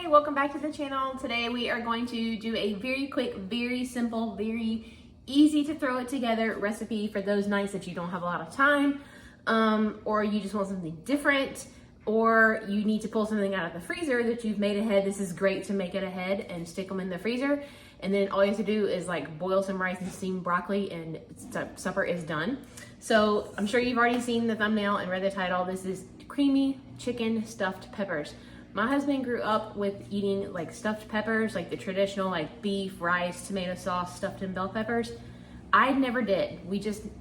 Hi, welcome back to the channel. Today we are going to do a very quick, very simple, very easy to throw it together recipe for those nights that you don't have a lot of time, or you just want something different, or you need to pull something out of the freezer that you've made ahead. This is great to make it ahead and stick them in the freezer. And then all you have to do is like boil some rice and steam broccoli and supper is done. So I'm sure you've already seen the thumbnail and read the title. This is creamy chicken stuffed peppers. My husband grew up with eating like stuffed peppers, like the traditional like beef, rice, tomato sauce, stuffed in bell peppers. I never did.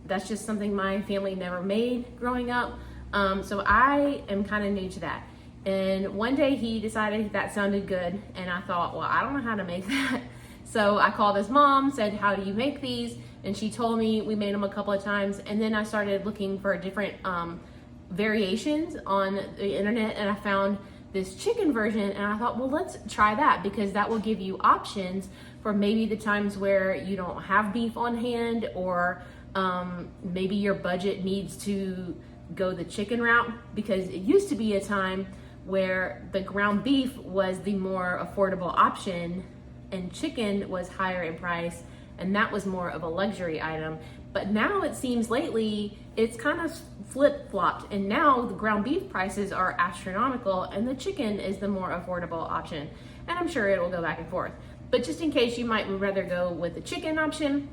That's just something my family never made growing up. So I am kind of new to that. And one day he decided that sounded good. And I thought, well, I don't know how to make that. So I called his mom, said, how do you make these? And she told me. We made them a couple of times. And then I started looking for different variations on the internet, and I found this chicken version, and I thought, well, let's try that, because that will give you options for maybe the times where you don't have beef on hand, or maybe your budget needs to go the chicken route, because it used to be a time where the ground beef was the more affordable option and chicken was higher in price, and that was more of a luxury item. But now it seems lately it's kind of flip-flopped, and now the ground beef prices are astronomical and the chicken is the more affordable option. And I'm sure it will go back and forth. But just in case you might rather go with the chicken option,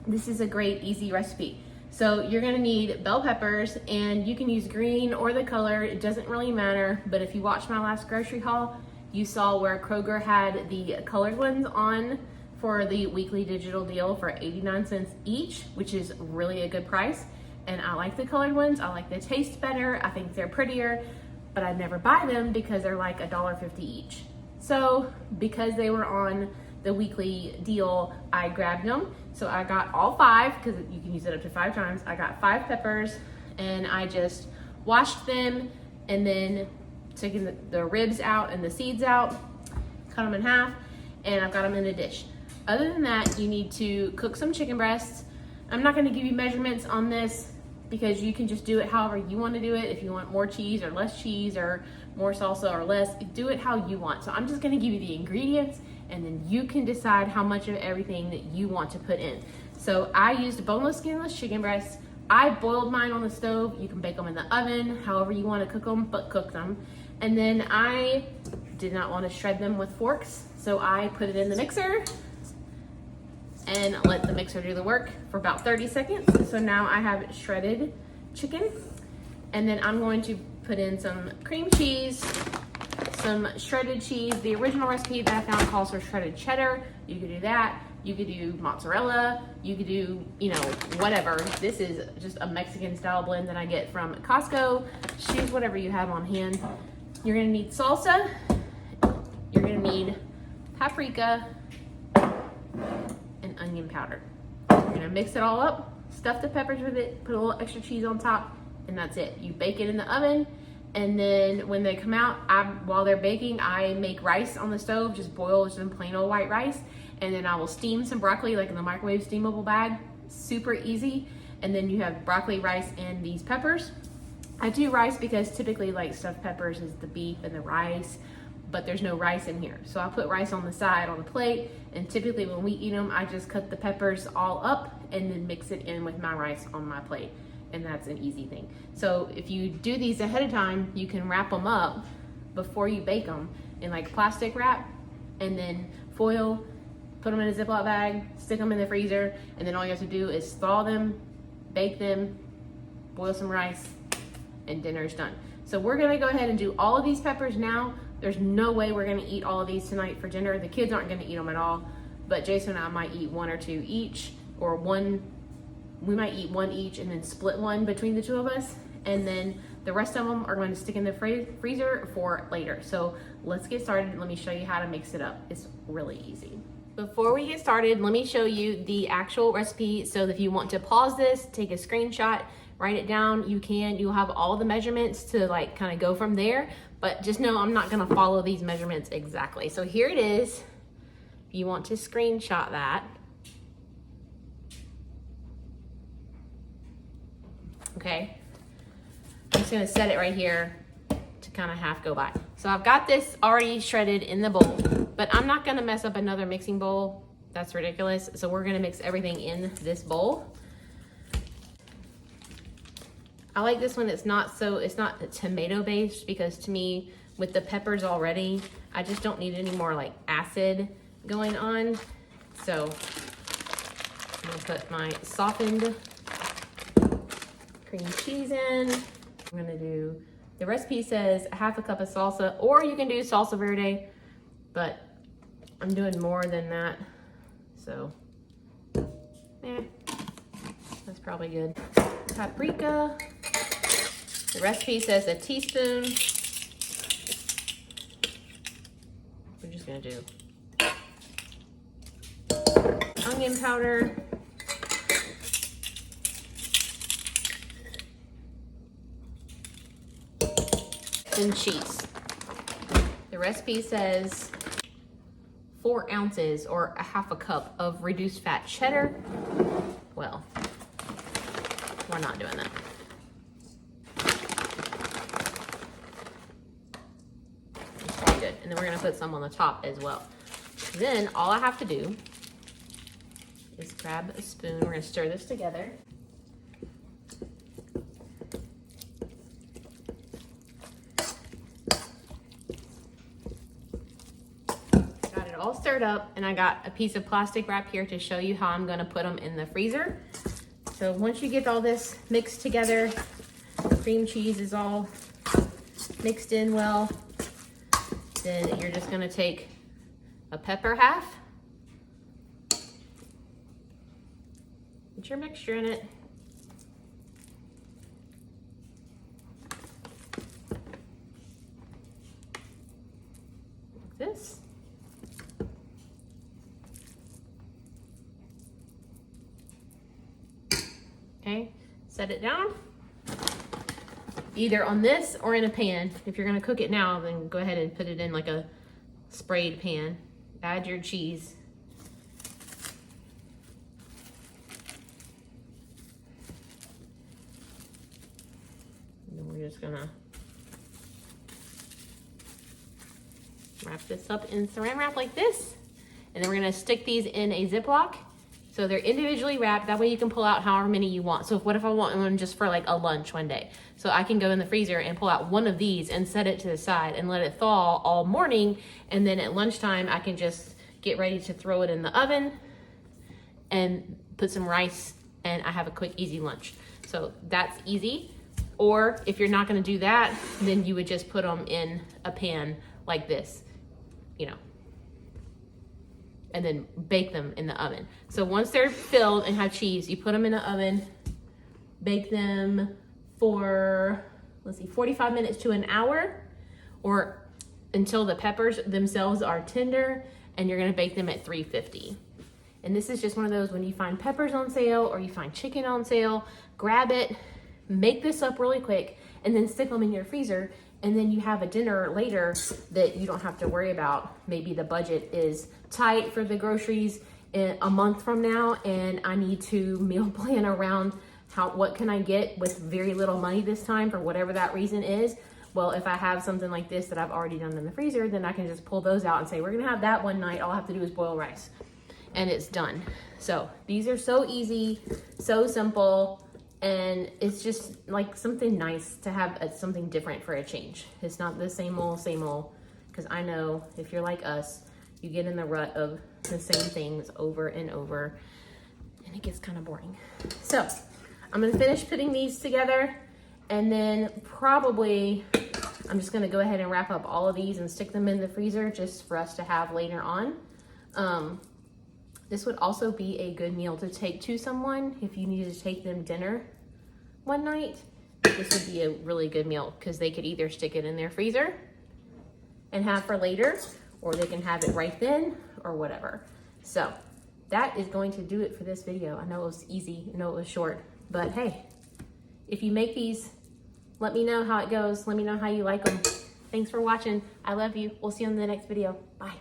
this is a great easy recipe. So you're gonna need bell peppers, and you can use green or the color, it doesn't really matter. But if you watched my last grocery haul, you saw where Kroger had the colored ones on for the weekly digital deal for 89 cents each, which is really a good price. And I like the colored ones. I like the taste better. I think they're prettier, but I never buy them because they're like $1.50 each. So because they were on the weekly deal, I grabbed them. So I got all 5, because you can use it up to 5 times. I got 5 peppers, and I just washed them and then taken the ribs out and the seeds out, cut them in half, and I've got them in a dish. Other than that, you need to cook some chicken breasts. I'm not gonna give you measurements on this because you can just do it however you want to do it. If you want more cheese or less cheese, or more salsa or less, do it how you want. So I'm just gonna give you the ingredients, and then you can decide how much of everything that you want to put in. So I used boneless, skinless chicken breasts. I boiled mine on the stove. You can bake them in the oven, however you want to cook them, but cook them. And then I did not want to shred them with forks, so I put it in the mixer and let the mixer do the work for about 30 seconds. So now I have shredded chicken, and then I'm going to put in some cream cheese, some shredded cheese. The original recipe that I found calls for shredded cheddar. You could do that. You could do mozzarella. You could do, whatever. This is just a Mexican style blend that I get from Costco. Choose whatever you have on hand. You're gonna need salsa. You're gonna need paprika and onion powder. You're gonna mix it all up, stuff the peppers with it, put a little extra cheese on top, and that's it. You bake it in the oven, and then when they come out, while they're baking, I make rice on the stove, just boil some plain old white rice, and then I will steam some broccoli like in the microwave steamable bag. Super easy. And then you have broccoli, rice, and these peppers. I do rice because typically like stuffed peppers is the beef and the rice, but there's no rice in here. So I put rice on the side on the plate, and typically when we eat them, I just cut the peppers all up and then mix it in with my rice on my plate. And that's an easy thing. So if you do these ahead of time, you can wrap them up before you bake them in like plastic wrap, and then foil, put them in a Ziploc bag, stick them in the freezer, and then all you have to do is thaw them, bake them, boil some rice, and dinner's done. So we're gonna go ahead and do all of these peppers now. There's no way we're gonna eat all of these tonight for dinner. The kids aren't gonna eat them at all, but Jason and I might eat 1 or 2 each, or we might eat 1 each and then split one between the 2 of us. And then the rest of them are going to stick in the freezer for later. So let's get started. Let me show you how to mix it up. It's really easy. Before we get started, let me show you the actual recipe. So if you want to pause this, take a screenshot, write it down, you can. You'll have all the measurements to like kind of go from there, but just know I'm not gonna follow these measurements exactly. So here it is. If you want to screenshot that. Okay, I'm just gonna set it right here to kind of half go by. So I've got this already shredded in the bowl, but I'm not gonna mess up another mixing bowl. That's ridiculous. So we're gonna mix everything in this bowl. I like this one. It's not tomato based, because to me, with the peppers already, I just don't need any more like acid going on. So I'm gonna put my softened cream cheese in. I'm gonna do, the recipe says half a cup of salsa, or you can do salsa verde, but I'm doing more than that. So, that's probably good. Paprika. The recipe says a teaspoon. We're just gonna do onion powder. And cheese. The recipe says 4 ounces or a half a cup of reduced fat cheddar. Well, we're not doing that. It's pretty good. And then we're gonna put some on the top as well. Then all I have to do is grab a spoon. We're gonna stir this together. All stirred up, and I got a piece of plastic wrap here to show you how I'm gonna put them in the freezer. So once you get all this mixed together, cream cheese is all mixed in well, then you're just gonna take a pepper half, put your mixture in it, like this. Okay, set it down, either on this or in a pan. If you're gonna cook it now, then go ahead and put it in like a sprayed pan. Add your cheese. And then we're just gonna wrap this up in saran wrap like this. And then we're gonna stick these in a Ziploc. So they're individually wrapped. That way you can pull out however many you want. So what if I want one just for like a lunch one day? So I can go in the freezer and pull out one of these and set it to the side and let it thaw all morning. And then at lunchtime, I can just get ready to throw it in the oven and put some rice, and I have a quick, easy lunch. So that's easy. Or if you're not gonna do that, then you would just put them in a pan like this, you know, and then bake them in the oven. So once they're filled and have cheese, you put them in the oven, bake them for, 45 minutes to an hour, or until the peppers themselves are tender, and you're gonna bake them at 350. And this is just one of those, when you find peppers on sale or you find chicken on sale, grab it, make this up really quick, and then stick them in your freezer. And then you have a dinner later that you don't have to worry about. Maybe the budget is tight for the groceries in a month from now, and I need to meal plan around what can I get with very little money this time for whatever that reason is. Well, if I have something like this that I've already done in the freezer, then I can just pull those out and say, we're gonna have that one night. All I have to do is boil rice, and it's done. So these are so easy, so simple. And it's just like something nice to have something different for a change. It's not the same old, because I know if you're like us, you get in the rut of the same things over and over, and it gets kind of boring. So I'm gonna finish putting these together, and then probably I'm just gonna go ahead and wrap up all of these and stick them in the freezer just for us to have later on. This would also be a good meal to take to someone if you needed to take them dinner one night. This would be a really good meal, because they could either stick it in their freezer and have for later, or they can have it right then or whatever. So that is going to do it for this video. I know it was easy, I know it was short, but hey, if you make these, let me know how it goes. Let me know how you like them. Thanks for watching. I love you. We'll see you in the next video. Bye.